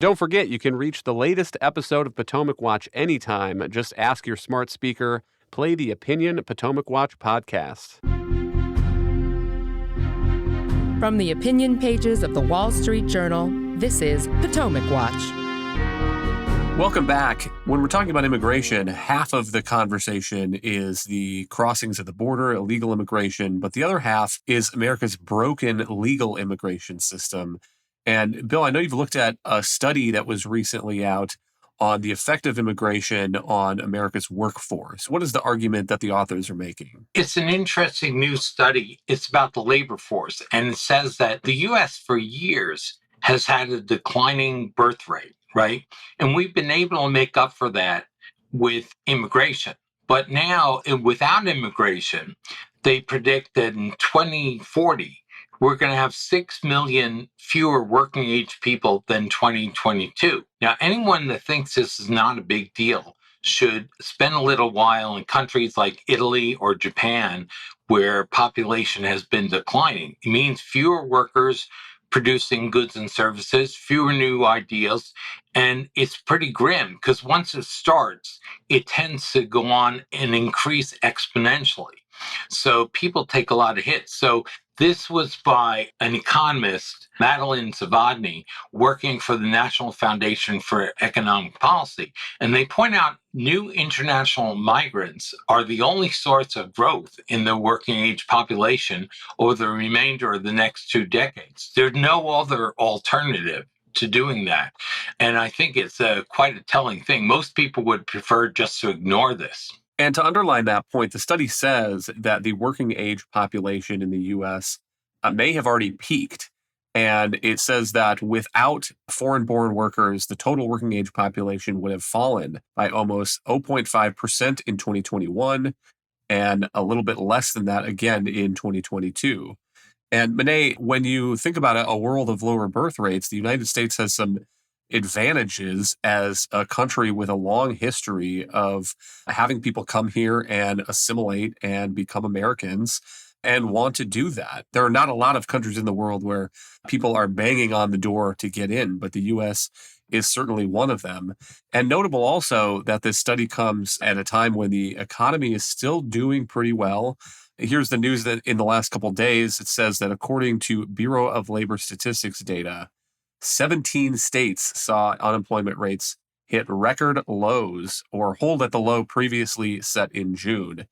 Don't forget, you can reach the latest episode of Potomac Watch anytime. Just ask your smart speaker, play the Opinion Potomac Watch podcast. From the opinion pages of the Wall Street Journal, this is Potomac Watch. Welcome back. When we're talking about immigration, half of the conversation is the crossings of the border, illegal immigration, but the other half is America's broken legal immigration system. And Bill, I know you've looked at a study that was recently out on the effect of immigration on America's workforce. What is the argument that the authors are making? It's an interesting new study. It's about the labor force, and it says that the U.S. for years has had a declining birth rate, right? And we've been able to make up for that with immigration. But now, without immigration, they predict that in 2040, we're going to have 6 million fewer working age people than 2022. Now, anyone that thinks this is not a big deal should spend a little while in countries like Italy or Japan, where population has been declining. It means fewer workers producing goods and services, fewer new ideas, and it's pretty grim because once it starts, it tends to go on and increase exponentially. So people take a lot of hits. So this was by an economist, Madeline Zavadny, working for the National Foundation for Economic Policy. And they point out new international migrants are the only source of growth in the working age population over the remainder of the next 2 decades. There's no other alternative to doing that. And I think it's quite a telling thing. Most people would prefer just to ignore this. And to underline that point, the study says that the working age population in the U.S. May have already peaked. And it says that without foreign-born workers, the total working age population would have fallen by almost 0.5% in 2021 and a little bit less than that again in 2022. And Monet, when you think about a world of lower birth rates, the United States has some advantages as a country with a long history of having people come here and assimilate and become Americans and want to do that. There are not a lot of countries in the world where people are banging on the door to get in, but the U.S. is certainly one of them. And notable also that this study comes at a time when the economy is still doing pretty well. Here's the news that in the last couple of days, it says that according to Bureau of Labor Statistics data, 17 states saw unemployment rates hit record lows or hold at the low previously set in June.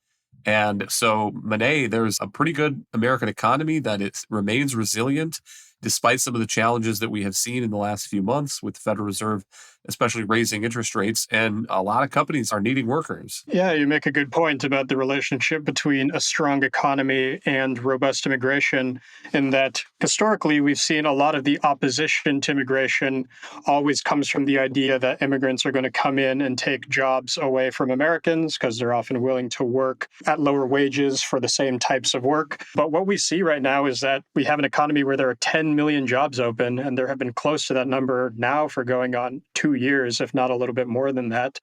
And so, Monet, there's a pretty good American economy that it remains resilient despite some of the challenges that we have seen in the last few months with the Federal Reserve, especially raising interest rates. And a lot of companies are needing workers. Yeah, you make a good point about the relationship between a strong economy and robust immigration, in that historically we've seen a lot of the opposition to immigration always comes from the idea that immigrants are going to come in and take jobs away from Americans because they're often willing to work at lower wages for the same types of work. But what we see right now is that we have an economy where there are 10 million jobs open, and there have been close to that number now for going on 2 years, if not a little bit more than that.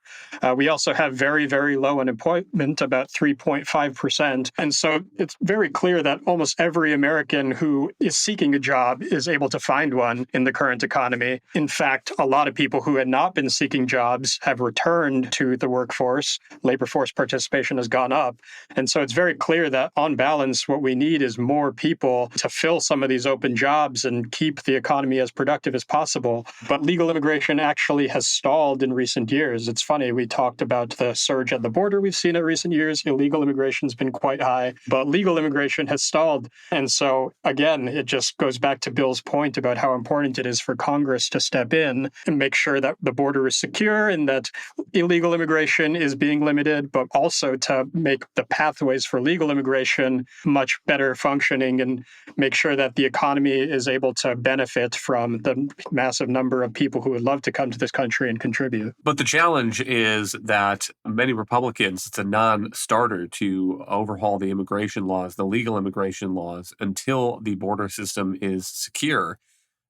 We also have very, very low unemployment, about 3.5%. And so it's very clear that almost every American who is seeking a job is able to find one in the current economy. In fact, a lot of people who had not been seeking jobs have returned to the workforce. Labor force participation has gone up. And so it's very clear that on balance, what we need is more people to fill some of these open jobs and keep the economy as productive as possible. But legal immigration actually has stalled in recent years. It's funny, we talked about the surge at the border we've seen in recent years. Illegal immigration has been quite high, but legal immigration has stalled. And so, again, it just goes back to Bill's point about how important it is for Congress to step in and make sure that the border is secure and that illegal immigration is being limited, but also to make the pathways for legal immigration much better functioning and make sure that the economy is able to benefit from the massive number of people who would love to come to this country and contribute. But the challenge is that many Republicans, it's a non-starter to overhaul the immigration laws, the legal immigration laws, until the border system is secure.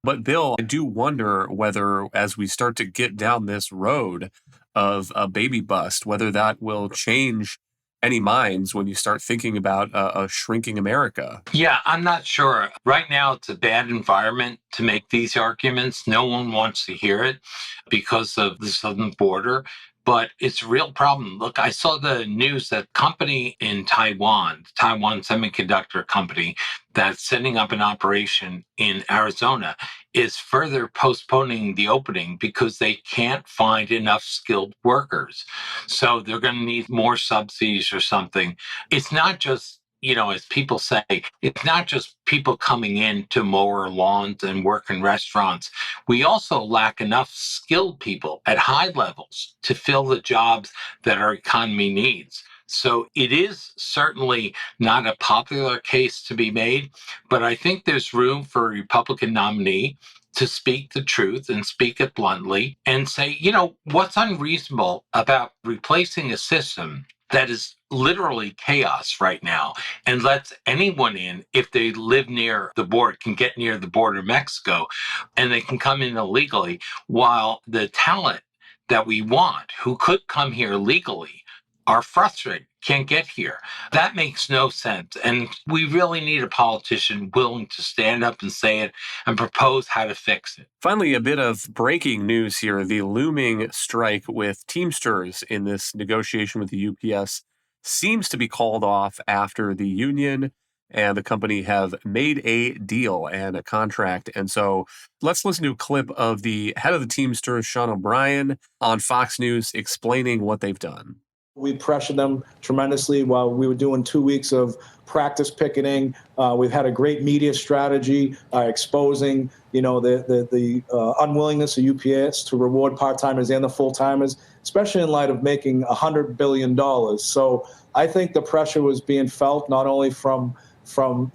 But Bill, I do wonder whether as we start to get down this road of a baby bust, whether that will change any minds when you start thinking about a shrinking America. Yeah, I'm not sure. Right now, it's a bad environment to make these arguments. No one wants to hear it because of the southern border, but it's a real problem. Look, I saw the news that company in Taiwan, Taiwan Semiconductor Company, that's setting up an operation in Arizona, is further postponing the opening because they can't find enough skilled workers. So they're going to need more subsidies or something. It's not just, as people say, it's not just people coming in to mow our lawns and work in restaurants. We also lack enough skilled people at high levels to fill the jobs that our economy needs. So it is certainly not a popular case to be made, but I think there's room for a Republican nominee to speak the truth and speak it bluntly and say, what's unreasonable about replacing a system that is literally chaos right now and lets anyone in if they live near the border, can get near the border of Mexico, and they can come in illegally, while the talent that we want who could come here legally are frustrated, can't get here. That makes no sense. And we really need a politician willing to stand up and say it and propose how to fix it. Finally, a bit of breaking news here. The looming strike with Teamsters in this negotiation with the UPS seems to be called off after the union and the company have made a deal and a contract. And so let's listen to a clip of the head of the Teamsters, Sean O'Brien, on Fox News explaining what they've done. We pressured them tremendously while we were doing 2 weeks of practice picketing. We've had a great media strategy exposing, the unwillingness of UPS to reward part-timers and the full-timers, especially in light of making $100 billion. So I think the pressure was being felt not only from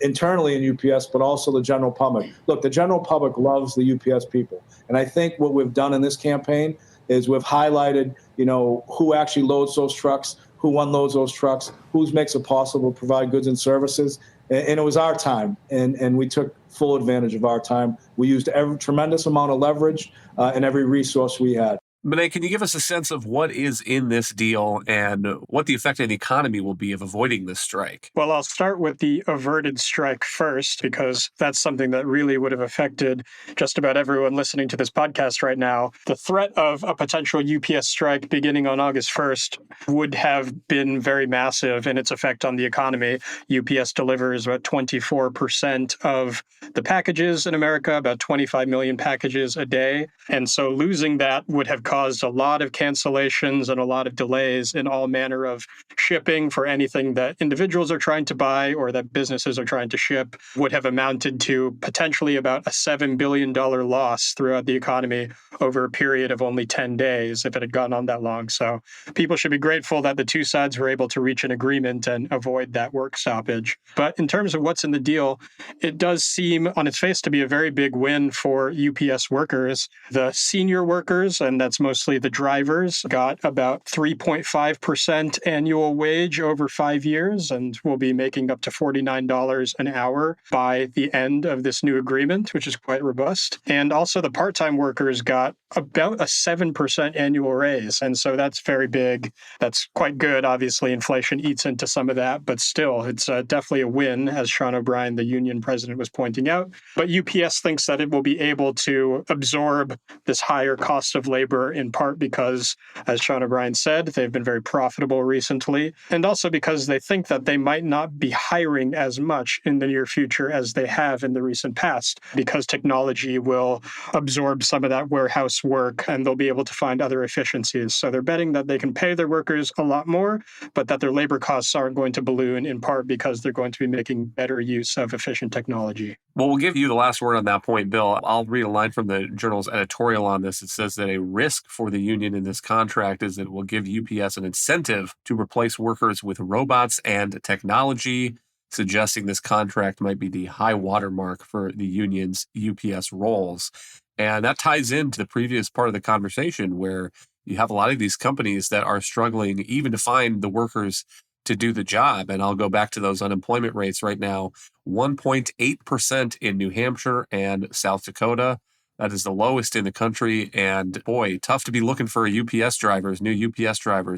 internally in UPS, but also the general public. Look, the general public loves the UPS people. And I think what we've done in this campaign is we've highlighted, who actually loads those trucks, who unloads those trucks, who makes it possible to provide goods and services. And it was our time, and we took full advantage of our time. We used every tremendous amount of leverage and every resource we had. Monet, can you give us a sense of what is in this deal and what the effect on the economy will be of avoiding this strike? Well, I'll start with the averted strike first, because that's something that really would have affected just about everyone listening to this podcast right now. The threat of a potential UPS strike beginning on August 1st would have been very massive in its effect on the economy. UPS delivers about 24% of the packages in America, about 25 million packages a day. And so losing that would have caused a lot of cancellations and a lot of delays in all manner of shipping for anything that individuals are trying to buy or that businesses are trying to ship, would have amounted to potentially about a $7 billion loss throughout the economy over a period of only 10 days if it had gone on that long. So people should be grateful that the two sides were able to reach an agreement and avoid that work stoppage. But in terms of what's in the deal, it does seem on its face to be a very big win for UPS workers. The senior workers, and that's mostly the drivers, got about 3.5% annual wage over 5 years and will be making up to $49 an hour by the end of this new agreement, which is quite robust. And also the part-time workers got about a 7% annual raise. And so that's very big. That's quite good. Obviously, inflation eats into some of that, but still, it's definitely a win, as Sean O'Brien, the union president, was pointing out. But UPS thinks that it will be able to absorb this higher cost of labor in part because, as Sean O'Brien said, they've been very profitable recently, and also because they think that they might not be hiring as much in the near future as they have in the recent past, because technology will absorb some of that warehouse work and they'll be able to find other efficiencies. So they're betting that they can pay their workers a lot more, but that their labor costs aren't going to balloon, in part because they're going to be making better use of efficient technology. Well, we'll give you the last word on that point, Bill. I'll read a line from the Journal's editorial on this. It says that a risk for the union in this contract is that it will give UPS an incentive to replace workers with robots and technology, suggesting this contract might be the high watermark for the union's UPS roles. And that ties into the previous part of the conversation where you have a lot of these companies that are struggling even to find the workers to do the job. And I'll go back to those unemployment rates right now, 1.8% in New Hampshire and South Dakota, That is the lowest in the country. And boy, tough to be looking for new UPS drivers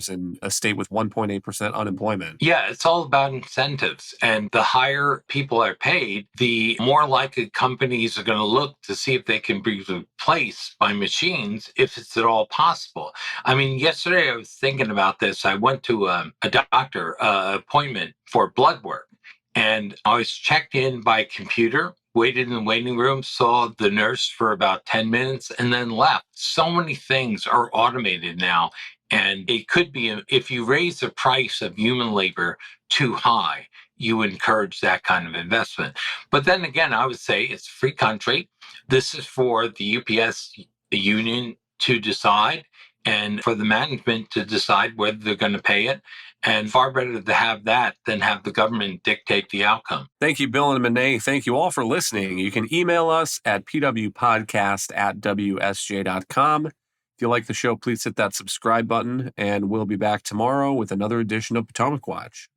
in a state with 1.8% unemployment. Yeah, it's all about incentives. And the higher people are paid, the more likely companies are going to look to see if they can be replaced by machines, if it's at all possible. I mean, yesterday I was thinking about this. I went to a doctor appointment for blood work, and I was checked in by computer, waited in the waiting room, saw the nurse for about 10 minutes, and then left. So many things are automated now. And it could be, if you raise the price of human labor too high, you encourage that kind of investment. But then again, I would say it's a free country. This is for the UPS union to decide and for the management to decide whether they're going to pay it. And far better to have that than have the government dictate the outcome. Thank you, Bill and Monet. Thank you all for listening. You can email us at pwpodcast@wsj.com. If you like the show, please hit that subscribe button, and we'll be back tomorrow with another edition of Potomac Watch.